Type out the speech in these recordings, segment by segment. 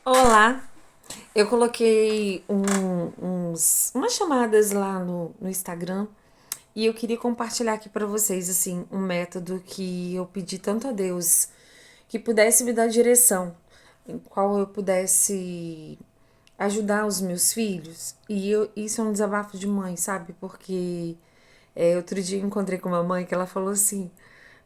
Olá, eu coloquei umas chamadas lá no Instagram e eu queria compartilhar aqui para vocês assim um método que eu pedi tanto a Deus que pudesse me dar direção, em qual eu pudesse ajudar os meus filhos. Isso é um desabafo de mãe, sabe? Porque outro dia eu encontrei com uma mãe que ela falou assim: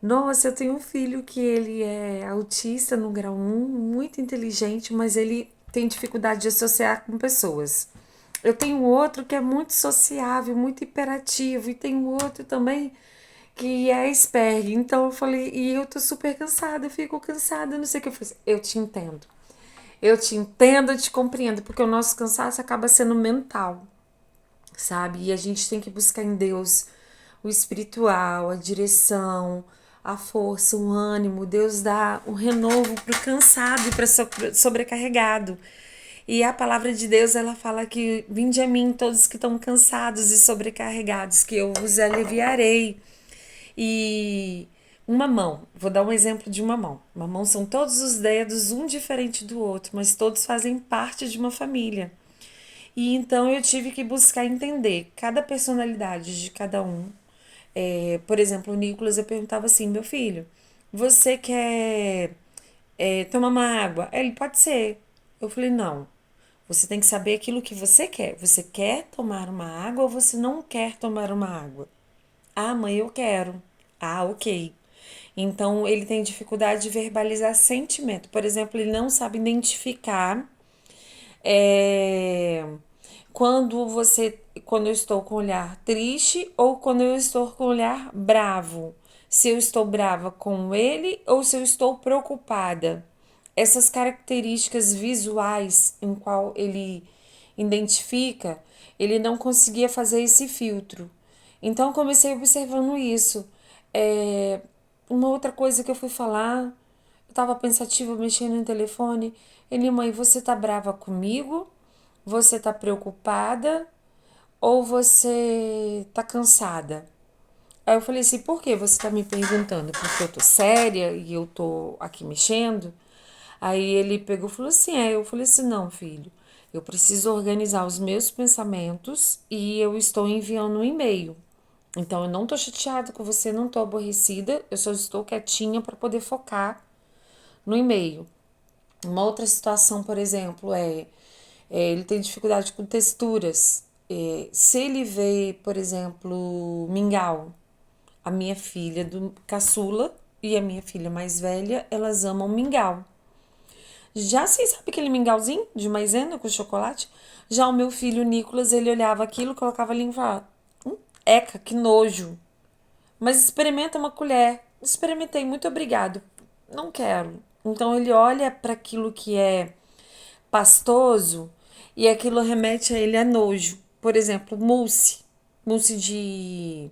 Nossa, eu tenho um filho que ele é autista no grau um, muito inteligente, mas ele tem dificuldade de associar com pessoas. Eu tenho outro que é muito sociável, muito hiperativo, e tenho outro também que é Asperger. Então eu falei, e eu tô super cansada, eu fico cansada, não sei o que eu fiz. Eu te entendo. Eu te entendo, eu te compreendo, porque o nosso cansaço acaba sendo mental, sabe? E a gente tem que buscar em Deus o espiritual, a direção, a força, o ânimo. Deus dá o renovo para o cansado e para sobrecarregado. E a palavra de Deus, ela fala que vinde a mim todos que estão cansados e sobrecarregados, que eu vos aliviarei. E uma mão, vou dar um exemplo de uma mão. Uma mão são todos os dedos, um diferente do outro, mas todos fazem parte de uma família. E então eu tive que buscar entender cada personalidade de cada um. Por exemplo, o Nicolas, eu perguntava assim: meu filho, você quer tomar uma água? Ele pode ser. Eu falei: não. Você tem que saber aquilo que você quer. Você quer tomar uma água ou você não quer tomar uma água? Ah, mãe, eu quero. Ah, ok. Então ele tem dificuldade de verbalizar sentimento. Por exemplo, ele não sabe identificar é, quando eu estou com o olhar triste ou quando eu estou com o olhar bravo. Se eu estou brava com ele ou se eu estou preocupada. Essas características visuais em qual ele identifica, ele não conseguia fazer esse filtro. Então comecei observando isso. É, uma outra coisa que eu fui falar, eu tava pensativa mexendo no telefone. Ele, mãe, você tá brava comigo? Você tá preocupada? Ou você tá cansada? Aí eu falei assim, por que você tá me perguntando? Porque eu tô séria e eu tô aqui mexendo? Aí ele pegou e falou assim, eu falei assim, não, filho, eu preciso organizar os meus pensamentos e eu estou enviando um e-mail. Então eu não tô chateada com você, não tô aborrecida, eu só estou quietinha para poder focar no e-mail. Uma outra situação, por exemplo, ele tem dificuldade com texturas. Se ele vê, por exemplo, mingau, a minha filha do caçula e a minha filha mais velha, elas amam mingau. Já vocês sabem aquele mingauzinho de maisena com chocolate? Já o meu filho Nicolas, ele olhava aquilo, colocava a língua e falava: eca, que nojo. Mas experimenta uma colher. Experimentei, muito obrigado. Não quero. Então ele olha para aquilo que é pastoso e aquilo remete a ele a nojo. Por exemplo, mousse de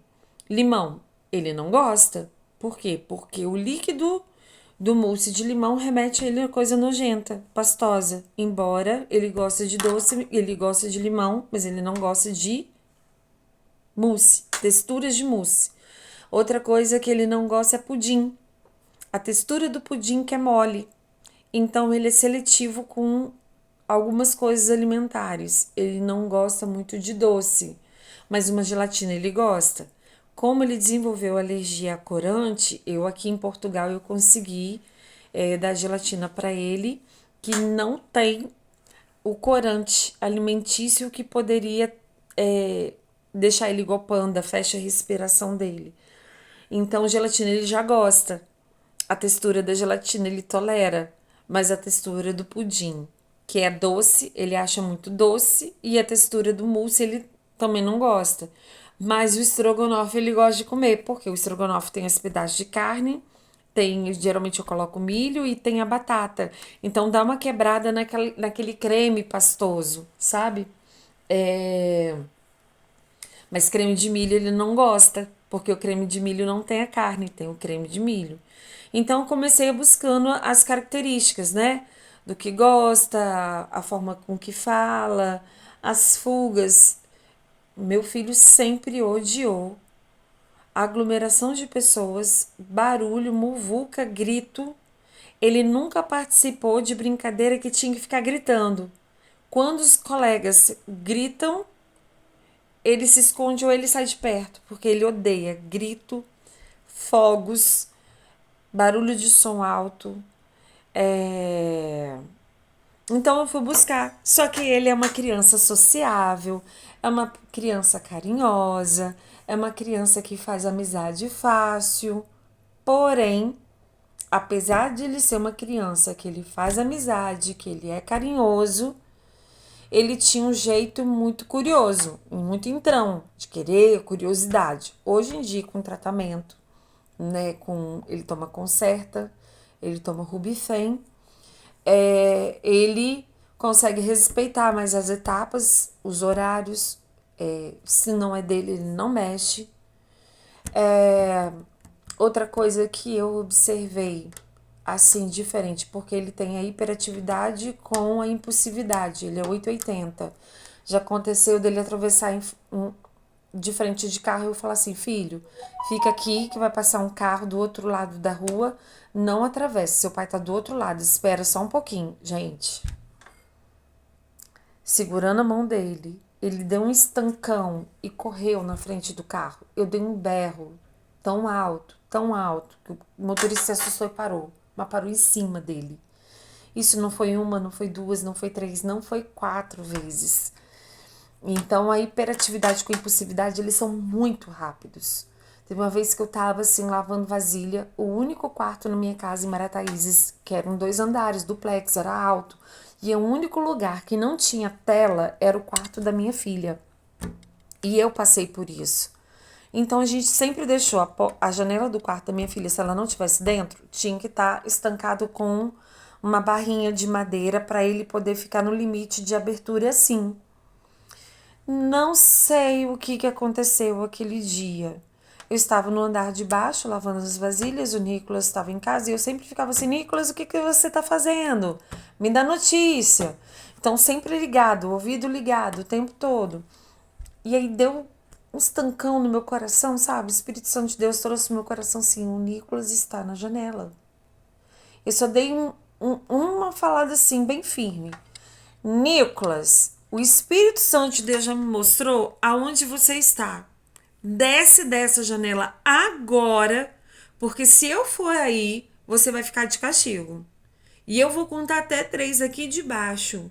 limão. Ele não gosta. Por quê? Porque o líquido do mousse de limão remete a ele a coisa nojenta, pastosa. Embora ele goste de doce, ele gosta de limão, mas ele não gosta de mousse, texturas de mousse. Outra coisa que ele não gosta é pudim. A textura do pudim que é mole. Então ele é seletivo com algumas coisas alimentares. Ele não gosta muito de doce, mas uma gelatina ele gosta. Como ele desenvolveu alergia a corante, eu aqui em Portugal eu consegui dar gelatina para ele que não tem o corante alimentício que poderia é, deixar ele igual panda, fecha a respiração dele. Então, gelatina ele já gosta. A textura da gelatina ele tolera, mas a textura do pudim, que é doce, ele acha muito doce, e a textura do mousse ele também não gosta. Mas o estrogonofe ele gosta de comer, porque o estrogonofe tem esse pedaço de carne, tem, geralmente eu coloco milho e tem a batata. Então dá uma quebrada naquele creme pastoso, sabe? É... Mas creme de milho ele não gosta, porque o creme de milho não tem a carne, tem o creme de milho. Então eu comecei buscando as características, né? Do que gosta, a forma com que fala, as fugas. Meu filho sempre odiou aglomeração de pessoas, barulho, muvuca, grito. Ele nunca participou de brincadeira que tinha que ficar gritando. Quando os colegas gritam, ele se esconde ou ele sai de perto, porque ele odeia grito, fogos, barulho de som alto. Então eu fui buscar. Só que ele é uma criança sociável, é uma criança carinhosa, é uma criança que faz amizade fácil. Porém, apesar de ele ser uma criança que ele faz amizade, que ele é carinhoso, ele tinha um jeito muito curioso, muito entrão, de querer, curiosidade. Hoje em dia, com tratamento, né, ele toma Concerta, ele toma Rubifen, ele consegue respeitar mais as etapas, os horários, se não é dele, ele não mexe. Outra coisa que eu observei, assim, diferente, porque ele tem a hiperatividade com a impulsividade, ele é 880. Já aconteceu dele atravessar de frente de carro e eu falar assim, filho, fica aqui que vai passar um carro do outro lado da rua, não atravesse, seu pai tá do outro lado, espera só um pouquinho, gente. Segurando a mão dele, ele deu um estancão e correu na frente do carro. Eu dei um berro tão alto, que o motorista se assustou e parou, mas parou em cima dele. Isso não foi uma, não foi duas, não foi três, não foi 4 vezes. Então, a hiperatividade com a impulsividade, eles são muito rápidos. Teve uma vez que eu tava, assim, lavando vasilha, o único quarto na minha casa em Marataízes, que eram 2 andares, duplex, era alto, e o único lugar que não tinha tela era o quarto da minha filha. E eu passei por isso. Então, a gente sempre deixou a janela do quarto da minha filha, se ela não estivesse dentro, tinha que estar estancado com uma barrinha de madeira para ele poder ficar no limite de abertura assim. Não sei o que aconteceu aquele dia. Eu estava no andar de baixo lavando as vasilhas, o Nicolas estava em casa e eu sempre ficava assim, Nicolas, o que você está fazendo? Me dá notícia. Então, sempre ligado, ouvido ligado o tempo todo. E aí deu um estancão no meu coração, sabe? O Espírito Santo de Deus trouxe no meu coração assim, o Nicolas está na janela. Eu só dei uma falada assim, bem firme. Nicolas, o Espírito Santo de Deus já me mostrou aonde você está. Desce dessa janela agora, porque se eu for aí, você vai ficar de castigo. E eu vou contar até 3 aqui de baixo.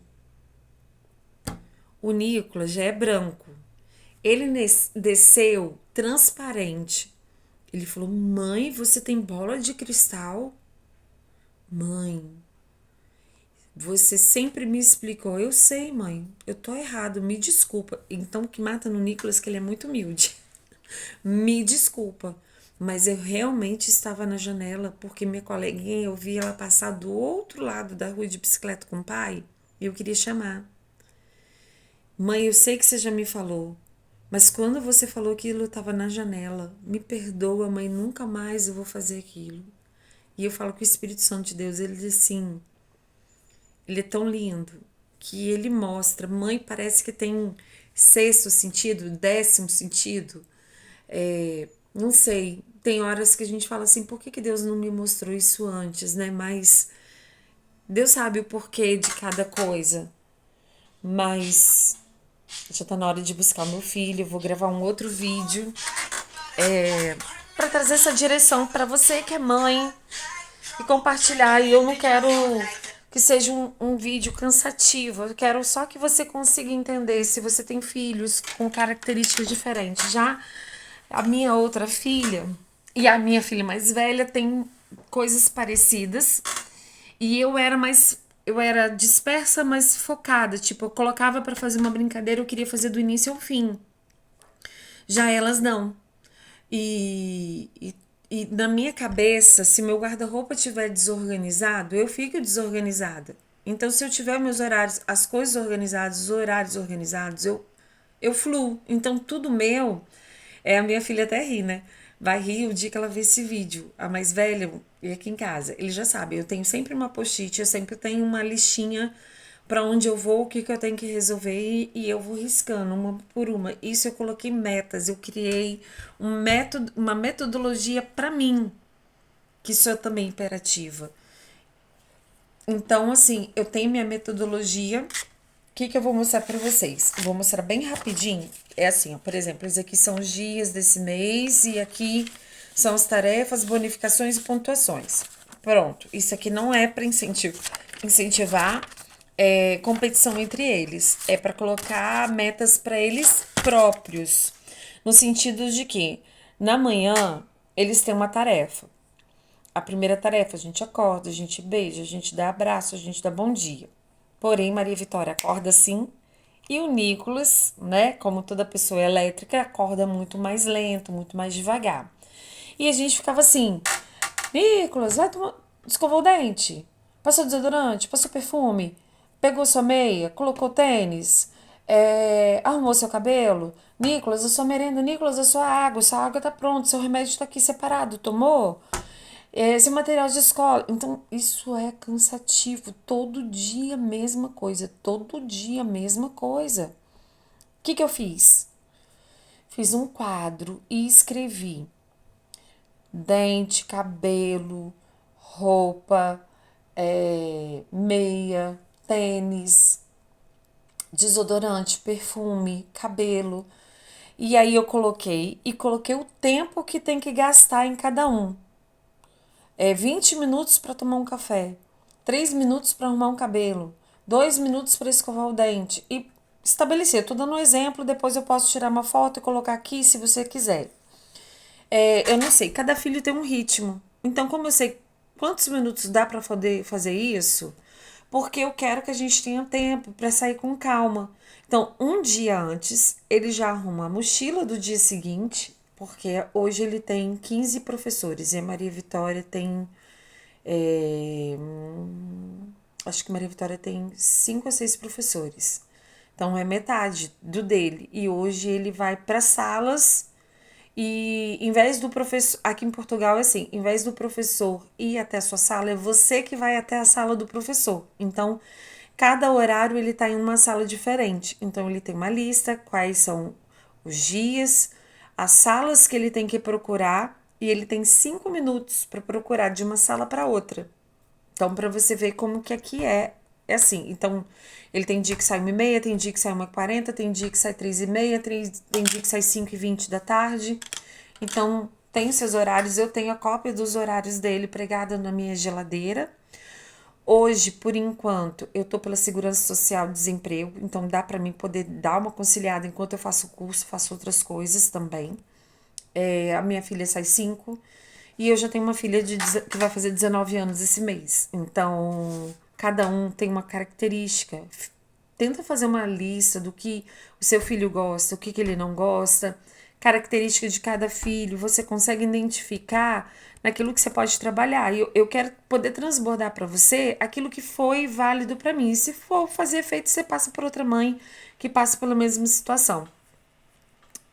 O Nicolas já é branco. Ele desceu transparente. Ele falou: mãe, você tem bola de cristal? Mãe, você sempre me explicou. Eu sei, mãe, eu tô errado, me desculpa. Então, o que mata no Nicolas é que ele é muito humilde. Me desculpa, mas eu realmente estava na janela porque minha coleguinha, eu vi ela passar do outro lado da rua de bicicleta com o pai e eu queria chamar. Mãe, eu sei que você já me falou, mas quando você falou aquilo, eu estava na janela. Me perdoa, mãe, nunca mais eu vou fazer aquilo. E eu falo que o Espírito Santo de Deus, ele diz assim, ele é tão lindo que ele mostra. Mãe parece que tem 6º sentido, 10º sentido. Não sei, tem horas que a gente fala assim, por que Deus não me mostrou isso antes, né? Mas Deus sabe o porquê de cada coisa. Mas já tá na hora de buscar meu filho, eu vou gravar um outro vídeo para trazer essa direção para você que é mãe e compartilhar. E eu não quero que seja um vídeo cansativo, eu quero só que você consiga entender se você tem filhos com características diferentes. Já a minha outra filha e a minha filha mais velha tem coisas parecidas e eu era dispersa, mas focada, tipo, eu colocava para fazer uma brincadeira, eu queria fazer do início ao fim. Já elas não. E na minha cabeça, se meu guarda-roupa estiver desorganizado, eu fico desorganizada. Então, se eu tiver meus horários, as coisas organizadas, os horários organizados, eu fluo. Então, tudo meu, a minha filha até ri, né? Vai rir o dia que ela vê esse vídeo. A mais velha, e aqui em casa, ele já sabe, eu tenho sempre uma post-it, eu sempre tenho uma listinha para onde eu vou, o que eu tenho que resolver e eu vou riscando uma por uma. Isso eu coloquei metas, eu criei uma metodologia para mim, que sou também imperativa. Então, assim, eu tenho minha metodologia. O que eu vou mostrar para vocês? Eu vou mostrar bem rapidinho. É assim, ó, por exemplo, esses aqui são os dias desse mês e aqui são as tarefas, bonificações e pontuações. Pronto, isso aqui não é para incentivar competição entre eles. É para colocar metas para eles próprios. No sentido de que na manhã eles têm uma tarefa. A primeira tarefa, a gente acorda, a gente beija, a gente dá abraço, a gente dá bom dia. Porém, Maria Vitória acorda sim e o Nicolas, né, como toda pessoa elétrica, acorda muito mais lento, muito mais devagar. E a gente ficava assim: Nicolas, vai tomar. Escovou o dente? Passou desodorante? Passou perfume? Pegou sua meia? Colocou tênis? Arrumou seu cabelo? Nicolas, a sua merenda? Nicolas, a sua água tá pronta, seu remédio tá aqui separado, tomou? Esse material de escola. Então, isso é cansativo. Todo dia a mesma coisa. Todo dia a mesma coisa. O que eu fiz? Fiz um quadro e escrevi dente, cabelo, roupa, meia, tênis, desodorante, perfume, cabelo. E aí eu coloquei o tempo que tem que gastar em cada um. 20 minutos para tomar um café, 3 minutos para arrumar um cabelo, 2 minutos para escovar o dente. E estabelecer, tô dando um exemplo, depois eu posso tirar uma foto e colocar aqui se você quiser. Eu não sei, cada filho tem um ritmo. Então, como eu sei quantos minutos dá para poder fazer isso, porque eu quero que a gente tenha tempo para sair com calma. Então, um dia antes, ele já arruma a mochila do dia seguinte, porque hoje ele tem 15 professores e a Maria Vitória tem. é, Acho que Maria Vitória tem 5 ou 6 professores. Então, é metade do dele. E hoje ele vai para salas e em vez do professor, aqui em Portugal é assim, em vez do professor ir até a sua sala, é você que vai até a sala do professor. Então, cada horário ele está em uma sala diferente. Então, ele tem uma lista, quais são os dias, as salas que ele tem que procurar, e ele tem 5 minutos para procurar de uma sala para outra. Então, para você ver como que aqui é assim. Então, ele tem dia que sai 1h30, tem dia que sai 1h40, tem dia que sai 3h30, tem dia que sai 5h20 da tarde. Então, tem os seus horários. Eu tenho a cópia dos horários dele pregada na minha geladeira. Hoje, por enquanto, eu tô pela Segurança Social Desemprego, então dá para mim poder dar uma conciliada enquanto eu faço o curso, faço outras coisas também. A minha filha sai 5 e eu já tenho uma filha que vai fazer 19 anos esse mês. Então, cada um tem uma característica. Tenta fazer uma lista do que o seu filho gosta, o que ele não gosta, característica de cada filho. Você consegue identificar naquilo que você pode trabalhar. E eu quero poder transbordar para você aquilo que foi válido para mim. E se for fazer efeito, você passa por outra mãe que passa pela mesma situação.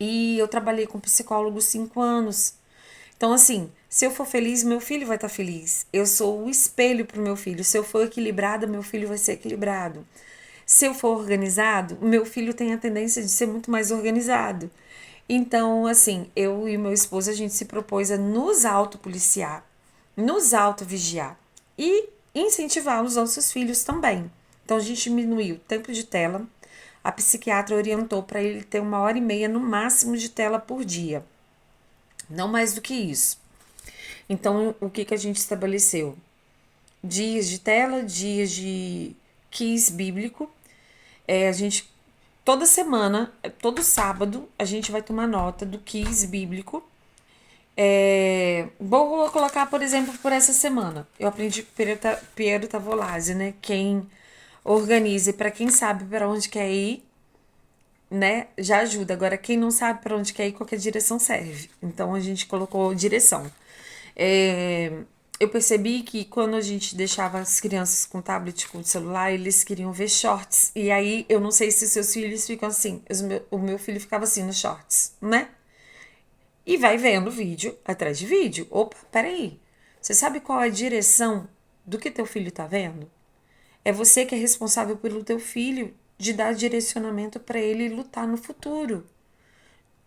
E eu trabalhei com psicólogo 5 anos. Então, assim, se eu for feliz, meu filho vai estar feliz. Eu sou o espelho para o meu filho. Se eu for equilibrada, meu filho vai ser equilibrado. Se eu for organizado, meu filho tem a tendência de ser muito mais organizado. Então, assim, eu e meu esposo, a gente se propôs a nos autopoliciar, nos autovigiar e incentivar os nossos filhos também. Então, a gente diminuiu o tempo de tela. A psiquiatra orientou para ele ter 1h30 no máximo de tela por dia. Não mais do que isso. Então, o que a gente estabeleceu? Dias de tela, dias de quiz bíblico. A gente, toda semana, todo sábado, a gente vai tomar nota do quiz bíblico. Vou colocar, por exemplo, por essa semana. Eu aprendi com Piero Tavolazzi, né? Quem organiza e para quem sabe para onde quer ir, né, já ajuda. Agora, quem não sabe para onde quer ir, qualquer direção serve. Então, a gente colocou direção. Eu percebi que quando a gente deixava as crianças com tablet, com celular, eles queriam ver shorts. E aí, eu não sei se seus filhos ficam assim. O meu filho ficava assim nos shorts, né? E vai vendo vídeo atrás de vídeo. Opa, peraí. Você sabe qual é a direção do que teu filho tá vendo? É você que é responsável pelo teu filho de dar direcionamento para ele lutar no futuro.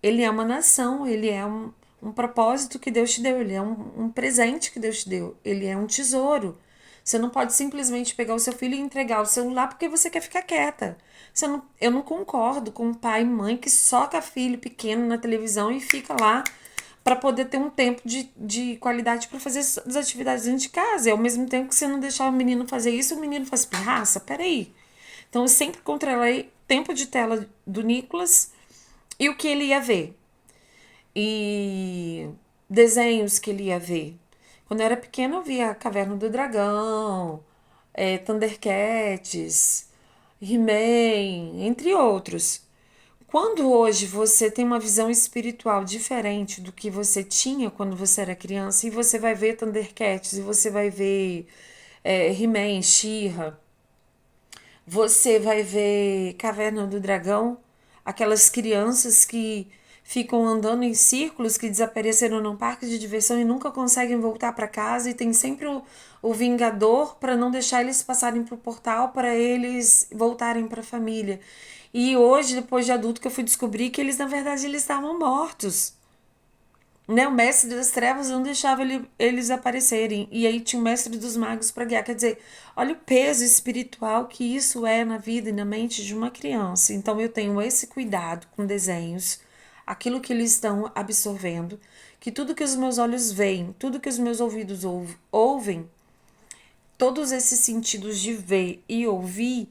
Ele é uma nação, ele é um propósito que Deus te deu, ele é um presente que Deus te deu, ele é um tesouro. Você não pode simplesmente pegar o seu filho e entregar o celular porque você quer ficar quieta. Eu não concordo com pai e mãe que soca filho pequeno na televisão e fica lá para poder ter um tempo de qualidade para fazer as atividades dentro de casa. E ao mesmo tempo que você não deixar o menino fazer isso, o menino faz pirraça. Peraí. Então eu sempre controlei tempo de tela do Nicolas e o que ele ia ver. E desenhos que ele ia ver. Quando eu era pequena, eu via Caverna do Dragão, Thundercats, He-Man, entre outros. Quando hoje você tem uma visão espiritual diferente do que você tinha quando você era criança, e você vai ver Thundercats, e você vai ver He-Man, She-Ra, você vai ver Caverna do Dragão, aquelas crianças que ficam andando em círculos, que desapareceram num parque de diversão e nunca conseguem voltar para casa, e tem sempre o Vingador para não deixar eles passarem pro portal para eles voltarem para a família. E hoje, depois de adulto, que eu fui descobrir que eles, na verdade, eles estavam mortos. Né? O mestre das trevas não deixava eles aparecerem. E aí tinha o mestre dos magos para guiar. Quer dizer, olha o peso espiritual que isso é na vida e na mente de uma criança. Então eu tenho esse cuidado com desenhos, aquilo que eles estão absorvendo, que tudo que os meus olhos veem, tudo que os meus ouvidos ouvem, todos esses sentidos de ver e ouvir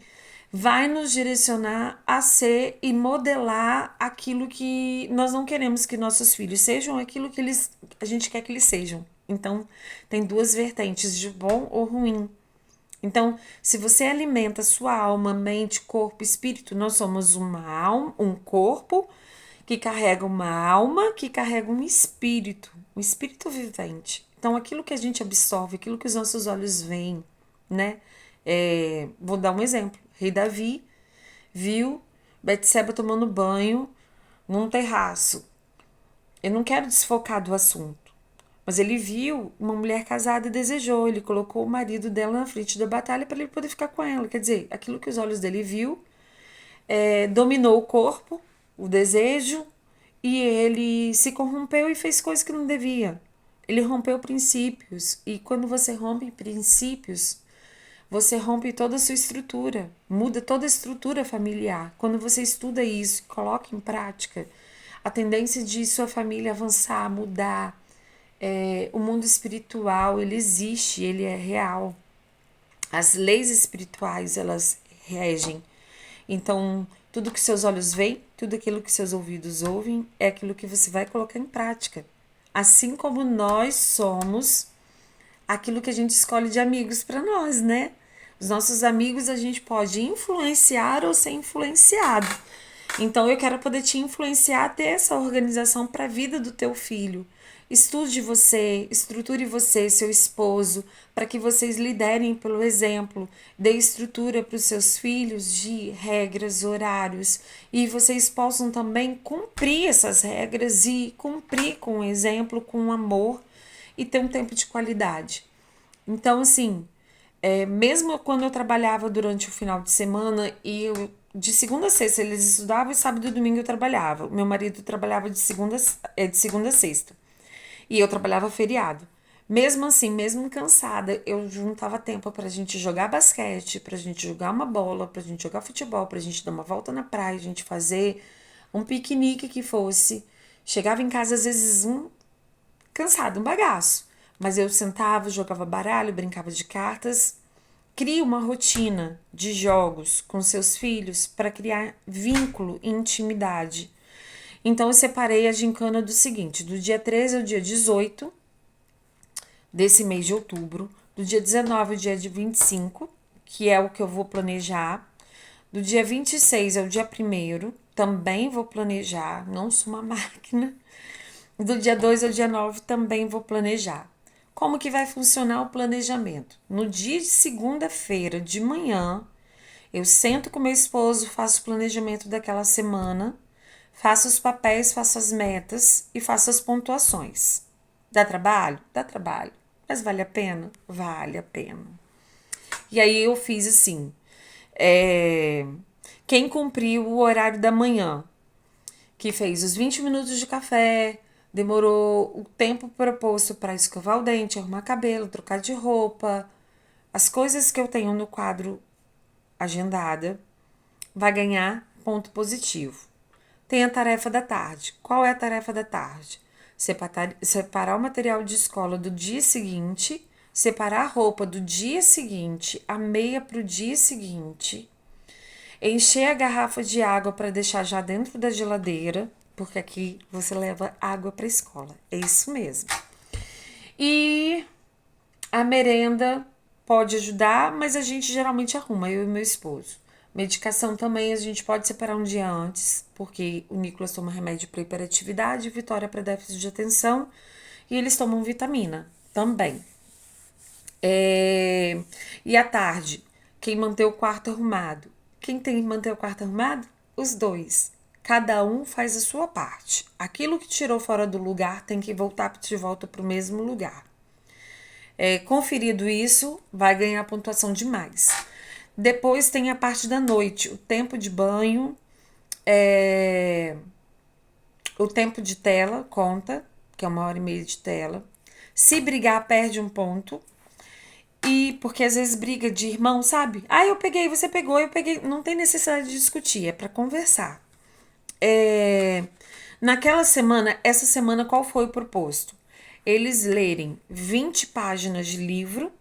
vai nos direcionar a ser e modelar aquilo que nós não queremos que nossos filhos sejam, aquilo que a gente quer que eles sejam. Então, tem duas vertentes, de bom ou ruim. Então, se você alimenta sua alma, mente, corpo, espírito, nós somos uma alma, um corpo que carrega uma alma, que carrega um espírito vivente. Então, aquilo que a gente absorve, aquilo que os nossos olhos veem, né? Vou dar um exemplo. Rei Davi viu Betseba tomando banho num terraço. Eu não quero desfocar do assunto, mas ele viu uma mulher casada e desejou. Ele colocou o marido dela na frente da batalha para ele poder ficar com ela. Quer dizer, aquilo que os olhos dele viu dominou o corpo, o desejo, e ele se corrompeu e fez coisas que não devia. Ele rompeu princípios, e quando você rompe princípios, você rompe toda a sua estrutura, muda toda a estrutura familiar. Quando você estuda isso, coloca em prática, a tendência de sua família avançar, mudar, o mundo espiritual, ele existe, ele é real. As leis espirituais, elas regem. Então, tudo que seus olhos veem, tudo aquilo que seus ouvidos ouvem, é aquilo que você vai colocar em prática. Assim como nós somos aquilo que a gente escolhe de amigos para nós, né? Os nossos amigos a gente pode influenciar ou ser influenciado. Então eu quero poder te influenciar a ter essa organização para a vida do teu filho. Estude você, estruture você, seu esposo, para que vocês liderem pelo exemplo, dê estrutura para os seus filhos de regras, horários, e vocês possam também cumprir essas regras e cumprir com o exemplo, com amor e ter um tempo de qualidade. Então, assim, mesmo quando eu trabalhava durante o final de semana e de segunda a sexta eles estudavam e sábado e domingo eu trabalhava. O meu marido trabalhava de segunda a sexta e eu trabalhava feriado. Mesmo assim, mesmo cansada, eu juntava tempo pra gente jogar basquete, pra gente jogar uma bola, pra gente jogar futebol, pra gente dar uma volta na praia, a gente fazer um piquenique que fosse. Chegava em casa às vezes cansado, um bagaço. Mas eu sentava, jogava baralho, brincava de cartas. Crie uma rotina de jogos com seus filhos para criar vínculo e intimidade. Então eu separei a gincana do seguinte: do dia 13 ao dia 18 desse mês de outubro, do dia 19 ao dia 25, que é o que eu vou planejar, do dia 26 ao dia 1º, também vou planejar, não sou uma máquina. Do dia 2 ao dia 9 também vou planejar. Como que vai funcionar o planejamento? No dia de segunda-feira de manhã, eu sento com meu esposo, faço o planejamento daquela semana, faço os papéis, faço as metas e faço as pontuações. Dá trabalho? Dá trabalho. Mas vale a pena? Vale a pena. E aí eu fiz assim, quem cumpriu o horário da manhã, que fez os 20 minutos de café, demorou o tempo proposto para escovar o dente, arrumar cabelo, trocar de roupa, as coisas que eu tenho no quadro agendada, vai ganhar ponto positivo. Tem a tarefa da tarde. Qual é a tarefa da tarde? Separar o material de escola do dia seguinte, separar a roupa do dia seguinte, a meia para o dia seguinte, encher a garrafa de água para deixar já dentro da geladeira, porque aqui você leva água para a escola. É isso mesmo. E a merenda pode ajudar, mas a gente geralmente arruma, eu e meu esposo. Medicação também a gente pode separar um dia antes, porque o Nicolas toma remédio para hiperatividade, Vitória para déficit de atenção e eles tomam vitamina também. E à tarde, quem manter o quarto arrumado? Quem tem que manter o quarto arrumado? Os dois. Cada um faz a sua parte. Aquilo que tirou fora do lugar tem que voltar de volta para o mesmo lugar. Conferido isso, vai ganhar pontuação demais. Depois tem a parte da noite, o tempo de banho, o tempo de tela conta, que é 1h30 de tela. Se brigar, perde um ponto. E porque às vezes briga de irmão, sabe? Ah, eu peguei, você pegou, eu peguei. Não tem necessidade de discutir, é para conversar. Naquela semana, essa semana, qual foi o proposto? Eles lerem 20 páginas de livro,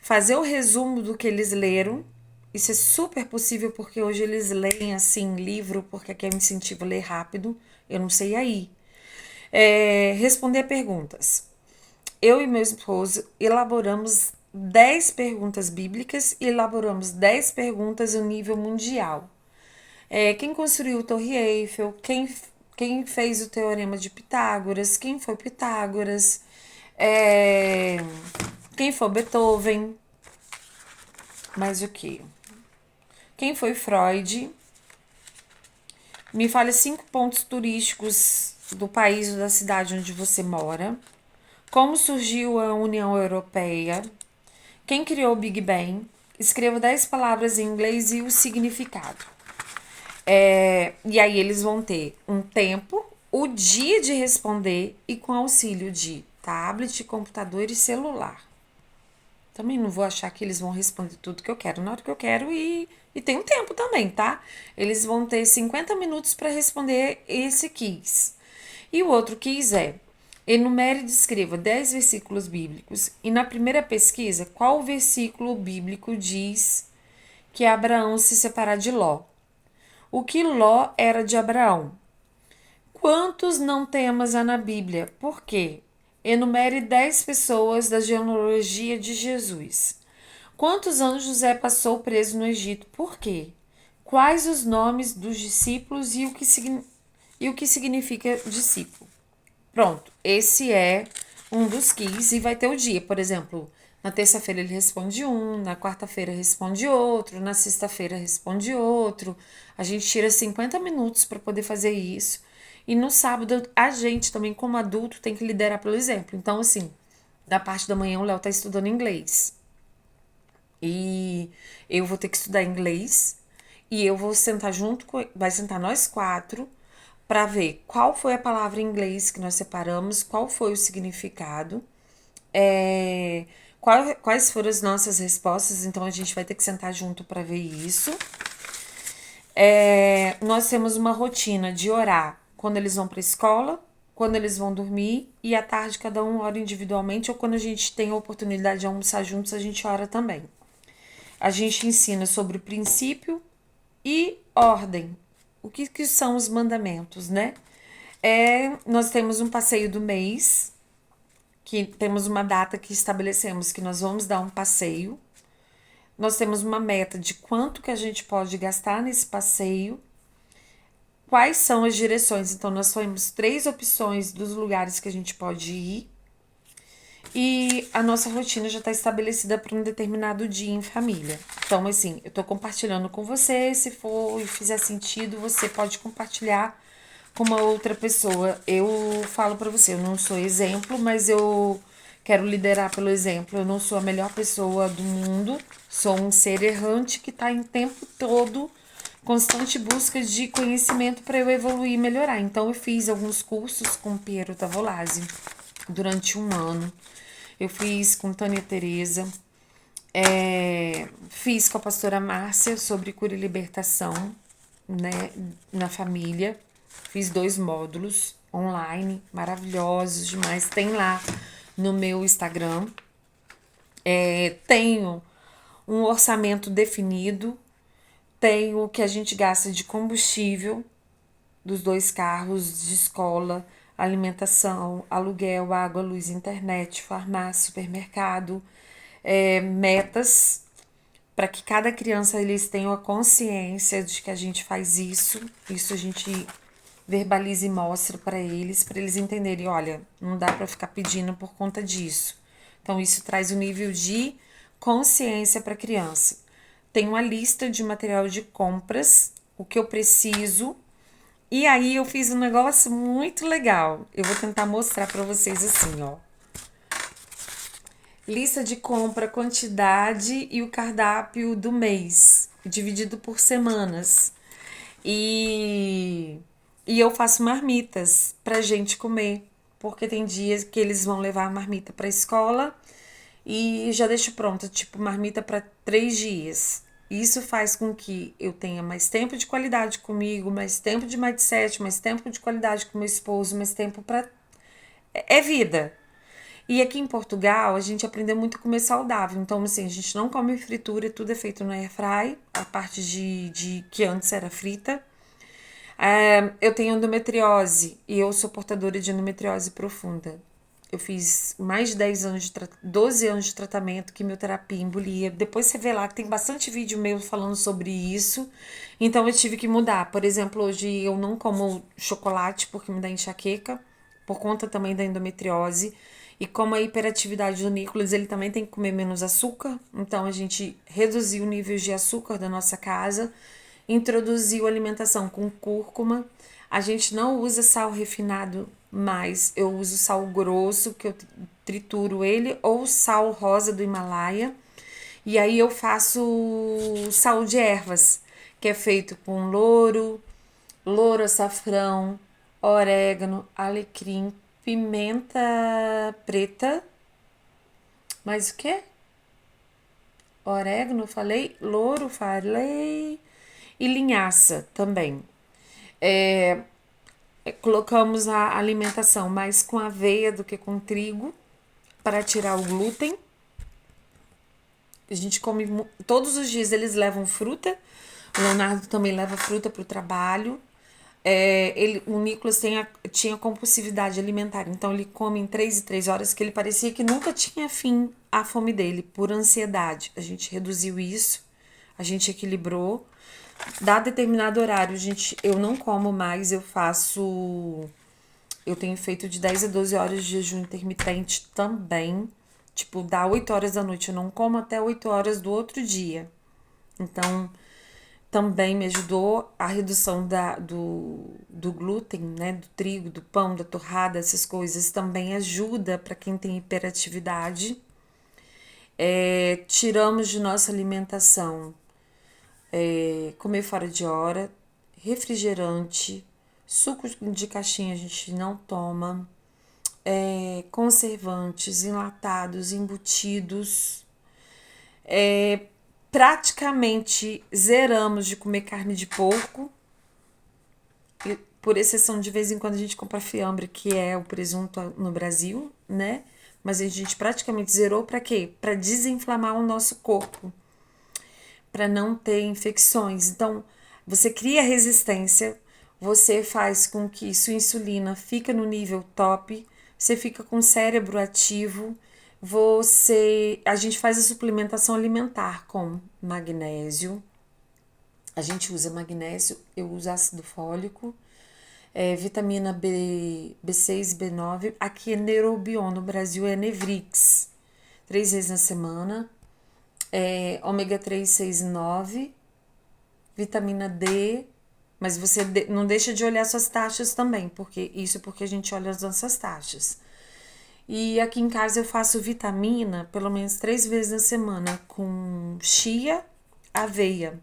fazer o resumo do que eles leram. Isso é super possível porque hoje eles leem assim livro, porque aqui é um incentivo a ler rápido. Eu não sei aí. Responder perguntas. Eu e meu esposo elaboramos 10 perguntas bíblicas e elaboramos 10 perguntas no nível mundial. Quem construiu a Torre Eiffel? Quem fez o Teorema de Pitágoras? Quem foi Pitágoras? Quem foi Beethoven? Mais o que? Quem foi Freud? Me fale 5 pontos turísticos do país ou da cidade onde você mora. Como surgiu a União Europeia? Quem criou o Big Bang? Escreva 10 palavras em inglês e o significado. E aí eles vão ter um tempo, o dia de responder e com auxílio de tablet, computador e celular. Também não vou achar que eles vão responder tudo que eu quero na hora que eu quero e tem um tempo também, tá? Eles vão ter 50 minutos para responder esse quiz. E o outro quiz enumere e descreva 10 versículos bíblicos. E na primeira pesquisa, qual versículo bíblico diz que Abraão se separar de Ló? O que Ló era de Abraão? Quantos não temas há na Bíblia? Por quê? Enumere 10 pessoas da genealogia de Jesus. Quantos anos José passou preso no Egito? Por quê? Quais os nomes dos discípulos e o que significa discípulo? Pronto, esse é um dos quiz e vai ter o dia. Por exemplo, na terça-feira ele responde um, na quarta-feira responde outro, na sexta-feira responde outro. A gente tira 50 minutos para poder fazer isso. E no sábado, a gente também, como adulto, tem que liderar pelo exemplo. Então, assim, da parte da manhã o Léo tá estudando inglês. E eu vou ter que estudar inglês. E eu vou sentar junto com... Vai sentar nós 4 para ver qual foi a palavra em inglês que nós separamos, qual foi o significado, quais foram as nossas respostas. Então, a gente vai ter que sentar junto para ver isso. Nós temos uma rotina de orar quando eles vão para a escola, quando eles vão dormir e à tarde cada um ora individualmente ou quando a gente tem a oportunidade de almoçar juntos, a gente ora também. A gente ensina sobre o princípio e ordem. O que são os mandamentos, né? Nós temos um passeio do mês, que temos uma data que estabelecemos que nós vamos dar um passeio. Nós temos uma meta de quanto que a gente pode gastar nesse passeio. Quais são as direções? Então, nós temos 3 opções dos lugares que a gente pode ir. E a nossa rotina já está estabelecida para um determinado dia em família. Então, assim, eu estou compartilhando com você. Se for e fizer sentido, você pode compartilhar com uma outra pessoa. Eu falo para você, eu não sou exemplo, mas eu quero liderar pelo exemplo. Eu não sou a melhor pessoa do mundo. Sou um ser errante que está em tempo todo constante busca de conhecimento para eu evoluir e melhorar. Então, eu fiz alguns cursos com Piero Tavolazzi durante um ano. Eu fiz com Tânia Teresa. Fiz com a pastora Márcia sobre cura e libertação, né, na família. Fiz 2 módulos online, maravilhosos demais. Tem lá no meu Instagram. Tenho um orçamento definido, tenho o que a gente gasta de combustível dos 2 carros, de escola, alimentação, aluguel, água, luz, internet, farmácia, supermercado, metas para que cada criança eles tenham a consciência de que a gente faz isso. Isso a gente verbaliza e mostra para eles entenderem, olha, não dá para ficar pedindo por conta disso. Então isso traz um nível de consciência para a criança. Tem uma lista de material de compras, o que eu preciso. E aí eu fiz um negócio muito legal. Eu vou tentar mostrar para vocês assim, ó. Lista de compra, quantidade e o cardápio do mês, dividido por semanas. E, e eu faço marmitas pra gente comer, porque tem dias que eles vão levar a marmita pra escola e já deixo pronta, tipo, marmita para 3 dias. Isso faz com que eu tenha mais tempo de qualidade comigo, mais tempo de mindset, mais tempo de qualidade com meu esposo, mais tempo pra. É vida. E aqui em Portugal, a gente aprendeu muito a comer saudável. Então, assim, a gente não come fritura, tudo é feito no airfry, a parte de que antes era frita. Eu tenho endometriose e eu sou portadora de endometriose profunda. Eu fiz mais de 10 anos 12 anos de tratamento, quimioterapia, embolia. Depois você vê lá que tem bastante vídeo meu falando sobre isso. Então eu tive que mudar. Por exemplo, hoje eu não como chocolate porque me dá enxaqueca, por conta também da endometriose. E como a hiperatividade do Nicolas, ele também tem que comer menos açúcar. Então a gente reduziu o nível de açúcar da nossa casa, introduziu alimentação com cúrcuma. A gente não usa sal refinado mais, eu uso sal grosso, que eu trituro ele, ou sal rosa do Himalaia. E aí eu faço sal de ervas, que é feito com louro, açafrão, orégano, alecrim, pimenta preta, mais o que? Orégano, falei, louro, falei, e linhaça também. Colocamos a alimentação mais com aveia do que com trigo para tirar o glúten. A gente come todos os dias, eles levam fruta. O Leonardo também leva fruta para o trabalho. O Nicolas tinha compulsividade alimentar, então ele come em 3 e 3 horas, que ele parecia que nunca tinha fim a fome dele, por ansiedade. A gente reduziu isso, a gente equilibrou. Dá determinado horário, eu não como mais, eu tenho feito de 10 a 12 horas de jejum intermitente também. Tipo, dá 8 horas da noite, eu não como até 8 horas do outro dia. Então, também me ajudou a redução do glúten, né? Do trigo, do pão, da torrada, essas coisas. Também ajuda para quem tem hiperatividade. Tiramos de nossa alimentação comer fora de hora, refrigerante, suco de caixinha a gente não toma, conservantes, enlatados, embutidos. Praticamente zeramos de comer carne de porco, por exceção de vez em quando a gente compra fiambre, que é o presunto no Brasil, né? Mas a gente praticamente zerou para quê? Para desinflamar o nosso corpo, para não ter infecções. Então, você cria resistência, você faz com que sua insulina fica no nível top, você fica com o cérebro ativo, a gente faz a suplementação alimentar com magnésio. A gente usa magnésio, eu uso ácido fólico, vitamina B6, B9. Aqui é Neurobion, no Brasil é Nevrix, 3 vezes na semana. Ômega 3, 6 e 9, vitamina D, mas você não deixa de olhar suas taxas também, porque a gente olha as nossas taxas. E aqui em casa eu faço vitamina pelo menos 3 vezes na semana com chia, aveia.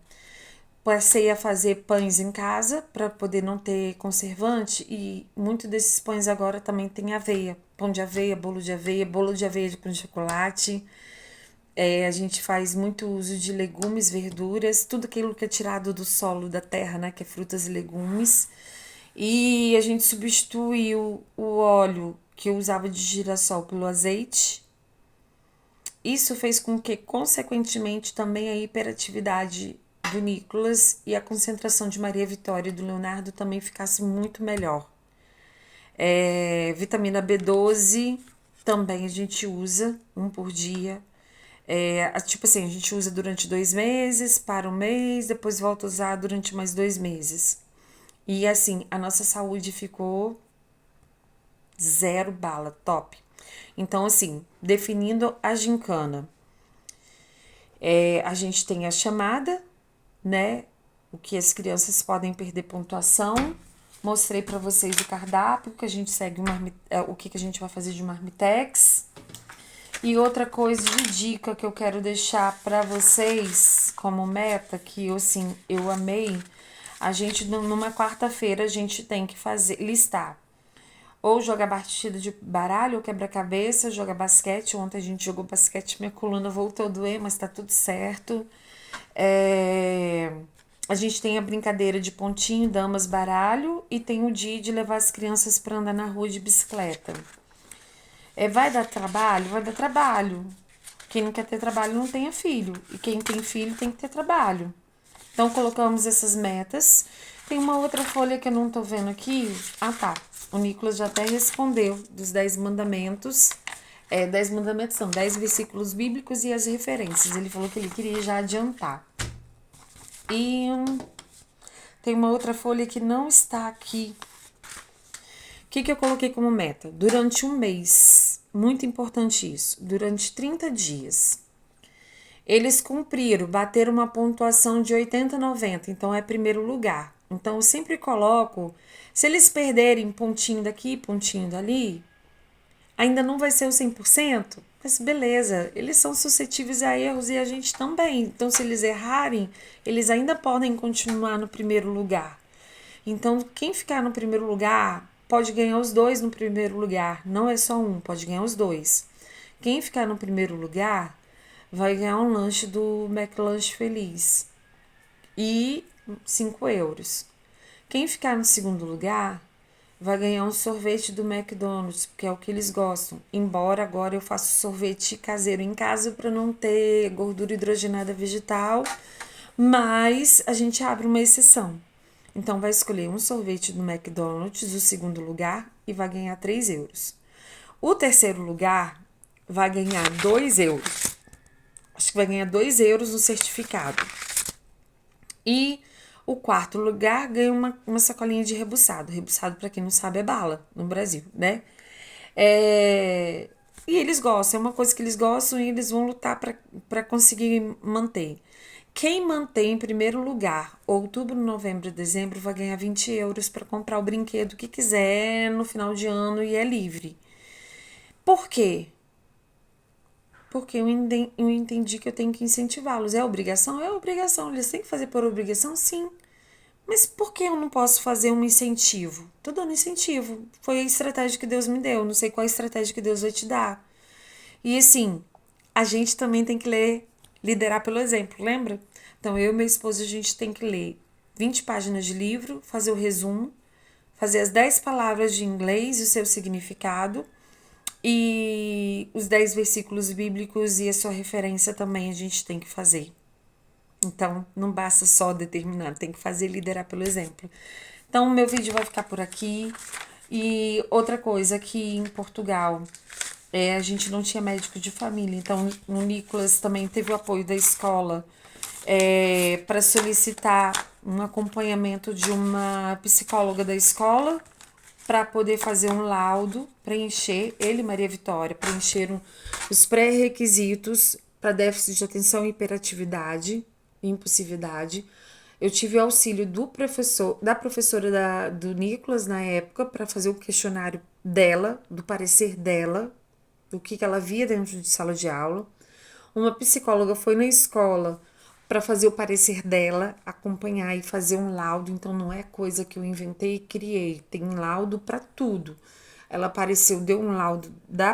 Passei a fazer pães em casa para poder não ter conservante e muito desses pães agora também tem aveia. Pão de aveia, bolo de aveia com chocolate. A gente faz muito uso de legumes, verduras, tudo aquilo que é tirado do solo da terra, né? Que é frutas e legumes. E a gente substituiu o óleo que eu usava de girassol pelo azeite. Isso fez com que, consequentemente, também a hiperatividade do Nicolas e a concentração de Maria Vitória e do Leonardo também ficasse muito melhor. Vitamina B12 também a gente usa, um por dia. Tipo assim, a gente usa durante 2 meses, para um mês, depois volta a usar durante mais 2 meses. E assim, a nossa saúde ficou zero bala, top. Então, assim, definindo a gincana, a gente tem a chamada, né? O que as crianças podem perder pontuação. Mostrei para vocês o cardápio, que a gente segue o que a gente vai fazer de marmitex. E outra coisa de dica que eu quero deixar para vocês como meta, que assim, eu amei, a gente numa quarta-feira a gente tem que listar ou jogar partida de baralho ou quebra-cabeça, jogar basquete. Ontem a gente jogou basquete, minha coluna voltou a doer, mas tá tudo certo. A gente tem a brincadeira de pontinho, damas, baralho e tem o dia de levar as crianças para andar na rua de bicicleta. Vai dar trabalho? Vai dar trabalho. Quem não quer ter trabalho não tenha filho. E quem tem filho tem que ter trabalho. Então, colocamos essas metas. Tem uma outra folha que eu não tô vendo aqui. Ah, tá. O Nicolas já até respondeu dos 10 mandamentos. 10 mandamentos são 10 versículos bíblicos e as referências. Ele falou que ele queria já adiantar. E tem uma outra folha que não está aqui. O que eu coloquei como meta? Durante um mês, muito importante isso, durante 30 dias, eles cumpriram, bateram uma pontuação de 80, 90, então é primeiro lugar. Então eu sempre coloco, se eles perderem pontinho daqui, pontinho dali, ainda não vai ser o 100%, mas beleza, eles são suscetíveis a erros e a gente também. Então se eles errarem, eles ainda podem continuar no primeiro lugar. Então, quem ficar no primeiro lugar pode ganhar os dois no primeiro lugar. Não é só um, pode ganhar os dois. Quem ficar no primeiro lugar vai ganhar um lanche do McLanche Feliz e 5 euros. Quem ficar no segundo lugar vai ganhar um sorvete do McDonald's, porque é o que eles gostam. Embora agora eu faça sorvete caseiro em casa para não ter gordura hidrogenada vegetal, mas a gente abre uma exceção. Então, vai escolher um sorvete do McDonald's, o segundo lugar, e vai ganhar 3 euros. O terceiro lugar vai ganhar 2 euros. Acho que vai ganhar 2 euros no certificado. E o quarto lugar ganha uma sacolinha de rebuçado. Rebuçado, para quem não sabe, é bala no Brasil, né? E eles gostam, é uma coisa que eles gostam e eles vão lutar para conseguir manter. Quem mantém em primeiro lugar, outubro, novembro e dezembro, vai ganhar 20 euros para comprar o brinquedo que quiser no final de ano e é livre. Por quê? Porque eu entendi que eu tenho que incentivá-los. É obrigação? É obrigação. Eles têm que fazer por obrigação? Sim. Mas por que eu não posso fazer um incentivo? Tô dando incentivo. Foi a estratégia que Deus me deu. Não sei qual a estratégia que Deus vai te dar. E assim, a gente também tem que liderar pelo exemplo, lembra? Então, eu e meu esposo, a gente tem que ler 20 páginas de livro, fazer o resumo, fazer as 10 palavras de inglês e o seu significado, e os 10 versículos bíblicos e a sua referência também a gente tem que fazer. Então, não basta só determinar, tem que fazer liderar pelo exemplo. Então, meu vídeo vai ficar por aqui. E outra coisa, aqui em Portugal, a gente não tinha médico de família, então o Nicolas também teve o apoio da escola para solicitar um acompanhamento de uma psicóloga da escola para poder fazer um laudo, preencher, ele e Maria Vitória, preencheram os pré-requisitos para déficit de atenção e hiperatividade e impulsividade. Eu tive o auxílio da professora do Nicolas na época para fazer o questionário dela, do parecer dela, do que ela via dentro de sala de aula. Uma psicóloga foi na escola para fazer o parecer dela, acompanhar e fazer um laudo. Então não é coisa que eu inventei e criei, tem laudo para tudo. Ela apareceu, deu um laudo da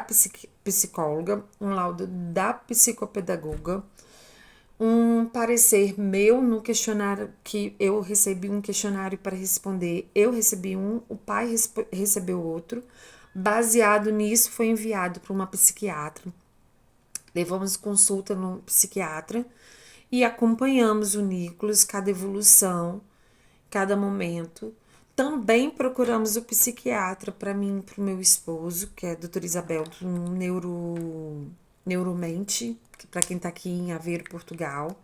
psicóloga, um laudo da psicopedagoga, um parecer meu no questionário, que eu recebi um questionário para responder, eu recebi um, o pai recebeu outro. Baseado nisso, foi enviado para uma psiquiatra. Levamos consulta no psiquiatra e acompanhamos o Nicolas, cada evolução, cada momento. Também procuramos o psiquiatra para mim e para o meu esposo, que é a doutora Isabel, do Neuromente, que para quem está aqui em Aveiro, Portugal.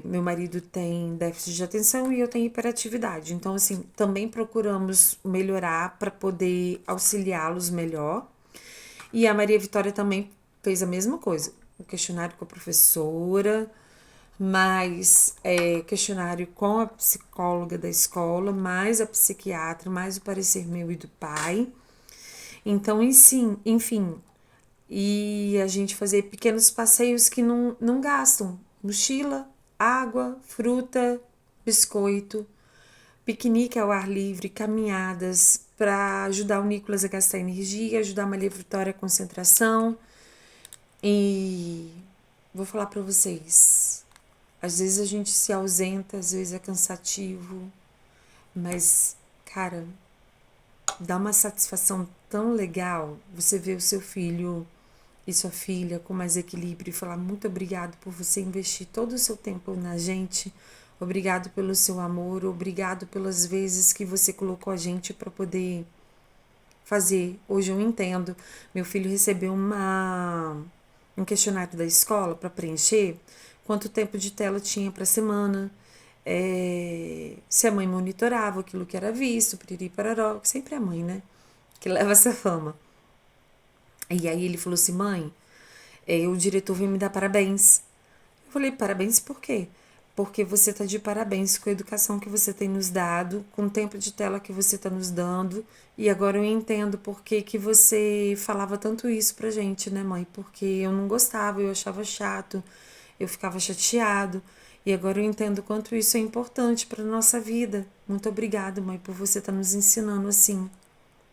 Meu marido tem déficit de atenção e eu tenho hiperatividade. Então, assim, também procuramos melhorar para poder auxiliá-los melhor. E a Maria Vitória também fez a mesma coisa. O questionário com a professora, mais questionário com a psicóloga da escola, mais a psiquiatra, mais o parecer meu e do pai. Então, enfim, e a gente fazer pequenos passeios que não gastam. Mochila, água, fruta, biscoito, piquenique ao ar livre, caminhadas para ajudar o Nicolas a gastar energia, ajudar a Maria Vitória a concentração. E vou falar para vocês, às vezes a gente se ausenta, às vezes é cansativo, mas, cara, dá uma satisfação tão legal você ver o seu filho e sua filha com mais equilíbrio e falar muito obrigado por você investir todo o seu tempo na gente, obrigado pelo seu amor, obrigado pelas vezes que você colocou a gente para poder fazer. Hoje eu entendo, meu filho recebeu um questionário da escola para preencher, quanto tempo de tela tinha para semana, se a mãe monitorava aquilo que era visto, piriri pararó, que sempre é a mãe, né, que leva essa fama. E aí ele falou assim, mãe, o diretor veio me dar parabéns. Eu falei, parabéns por quê? Porque você tá de parabéns com a educação que você tem nos dado, com o tempo de tela que você tá nos dando. E agora eu entendo por que você falava tanto isso pra gente, né, mãe? Porque eu não gostava, eu achava chato, eu ficava chateado. E agora eu entendo quanto isso é importante pra nossa vida. Muito obrigada, mãe, por você estar nos ensinando assim.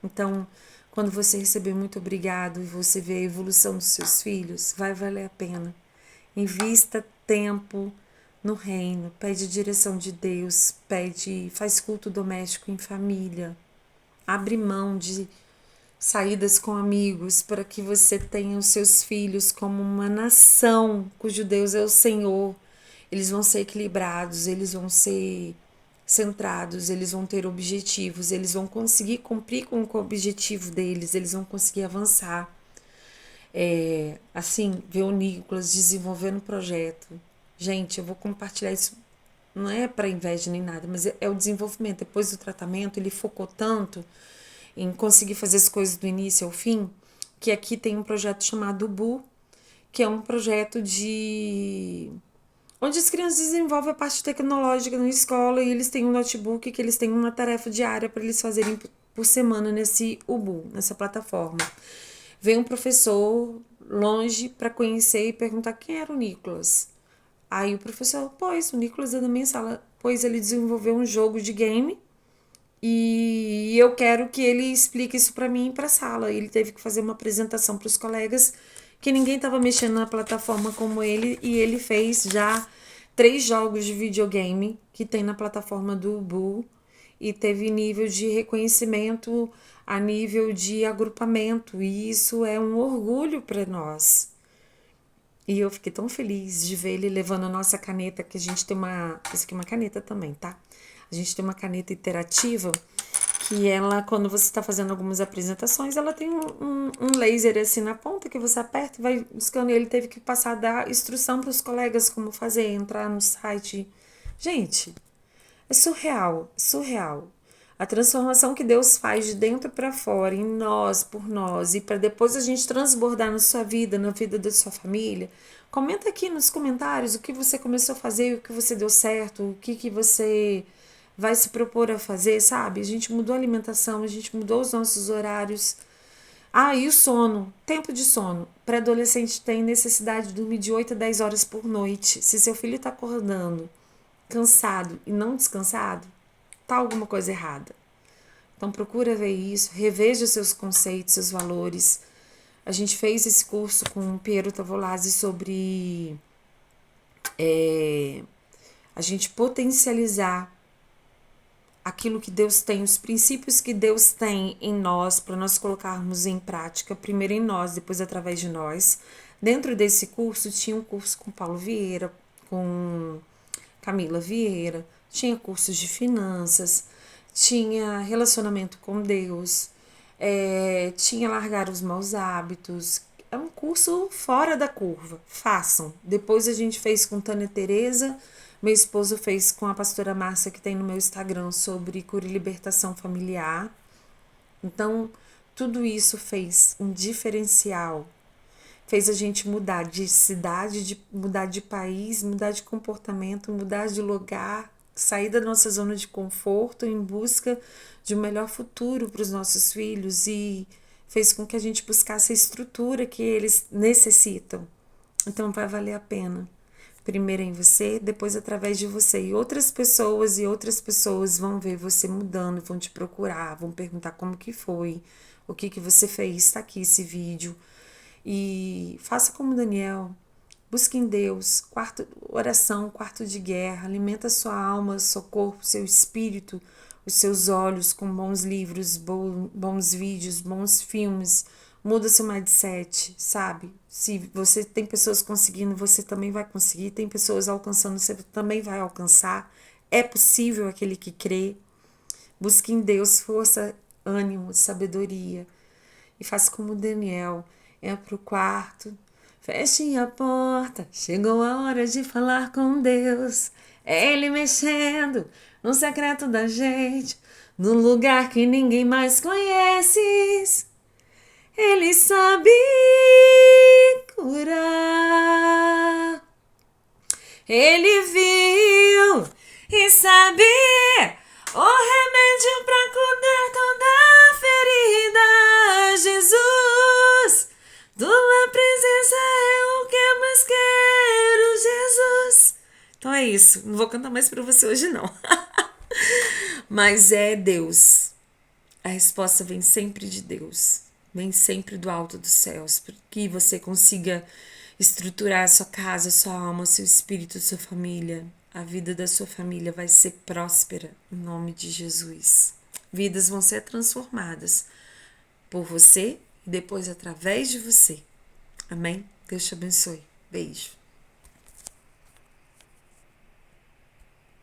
Então, quando você receber muito obrigado e você ver a evolução dos seus filhos, vai valer a pena. Invista tempo no reino, pede direção de Deus, faz culto doméstico em família, abre mão de saídas com amigos para que você tenha os seus filhos como uma nação cujo Deus é o Senhor. Eles vão ser equilibrados, eles vão ser centrados, eles vão ter objetivos, eles vão conseguir cumprir com o objetivo deles, eles vão conseguir avançar. Assim, ver o Nicolas desenvolvendo um projeto. Gente, eu vou compartilhar isso, não é para inveja nem nada, mas é o desenvolvimento. Depois do tratamento, ele focou tanto em conseguir fazer as coisas do início ao fim, que aqui tem um projeto chamado Bu, que é um projeto onde as crianças desenvolvem a parte tecnológica na escola e eles têm um notebook que eles têm uma tarefa diária para eles fazerem por semana nesse Ubu, nessa plataforma. Veio um professor longe para conhecer e perguntar quem era o Nicolas. Aí o professor, pois, o Nicolas é da minha sala. Pois ele desenvolveu um jogo de game e eu quero que ele explique isso para mim e para a sala. Ele teve que fazer uma apresentação para os colegas que ninguém estava mexendo na plataforma como ele e ele fez já 3 jogos de videogame que tem na plataforma do Ubu e teve nível de reconhecimento a nível de agrupamento e isso é um orgulho para nós. E eu fiquei tão feliz de ver ele levando a nossa caneta, que a gente tem isso aqui é uma caneta também, tá? A gente tem uma caneta interativa que ela, quando você está fazendo algumas apresentações, ela tem um laser assim na ponta que você aperta e vai buscando. Ele teve que passar a dar instrução para os colegas como fazer, entrar no site. Gente, é surreal, surreal. A transformação que Deus faz de dentro para fora, em nós, por nós, e para depois a gente transbordar na sua vida, na vida da sua família. Comenta aqui nos comentários o que você começou a fazer, o que você deu certo, o que você vai se propor a fazer, sabe? A gente mudou a alimentação, a gente mudou os nossos horários. Ah, e o sono, tempo de sono. Pré-adolescente tem necessidade de dormir de 8 a 10 horas por noite. Se seu filho está acordando cansado e não descansado, tá alguma coisa errada. Então procura ver isso, reveja seus conceitos, seus valores, A gente fez esse curso com o Piero Tavolazzi sobre a gente potencializar aquilo que Deus tem, os princípios que Deus tem em nós, para nós colocarmos em prática, primeiro em nós, depois através de nós. Dentro desse curso, tinha um curso com Paulo Vieira, com Camila Vieira, tinha cursos de finanças, tinha relacionamento com Deus, tinha largar os maus hábitos. É um curso fora da curva. Façam. Depois a gente fez com Tânia Tereza, meu esposo fez com a pastora Márcia, que tem no meu Instagram, sobre cura e libertação familiar. Então, tudo isso fez um diferencial. Fez a gente mudar de cidade, mudar de país, mudar de comportamento, mudar de lugar, sair da nossa zona de conforto em busca de um melhor futuro para os nossos filhos e fez com que a gente buscasse a estrutura que eles necessitam. Então vai valer a pena. Primeiro em você, depois através de você. E outras pessoas vão ver você mudando, vão te procurar, vão perguntar como que foi, o que você fez, está aqui esse vídeo. E faça como Daniel, busque em Deus, oração, quarto de guerra, alimenta sua alma, seu corpo, seu espírito, os seus olhos com bons livros, bons vídeos, bons filmes, muda seu mindset, sabe? Se você tem pessoas conseguindo, você também vai conseguir, tem pessoas alcançando, você também vai alcançar, é possível aquele que crê. Busque em Deus força, ânimo, sabedoria. E faça como Daniel, entra pro quarto, feche a porta, chegou a hora de falar com Deus. É Ele mexendo no secreto da gente, no lugar que ninguém mais conhece. Ele sabe curar. Ele viu e sabe o remédio para curar toda ferida. Jesus, tua presença é o que eu mais quero, Jesus. Então é isso. Não vou cantar mais para você hoje, não. Mas é Deus. A resposta vem sempre de Deus. Vem sempre do alto dos céus. Para que você consiga estruturar a sua casa, a sua alma, seu espírito, sua família. A vida da sua família vai ser próspera em nome de Jesus. Vidas vão ser transformadas por você e depois através de você. Amém? Deus te abençoe. Beijo.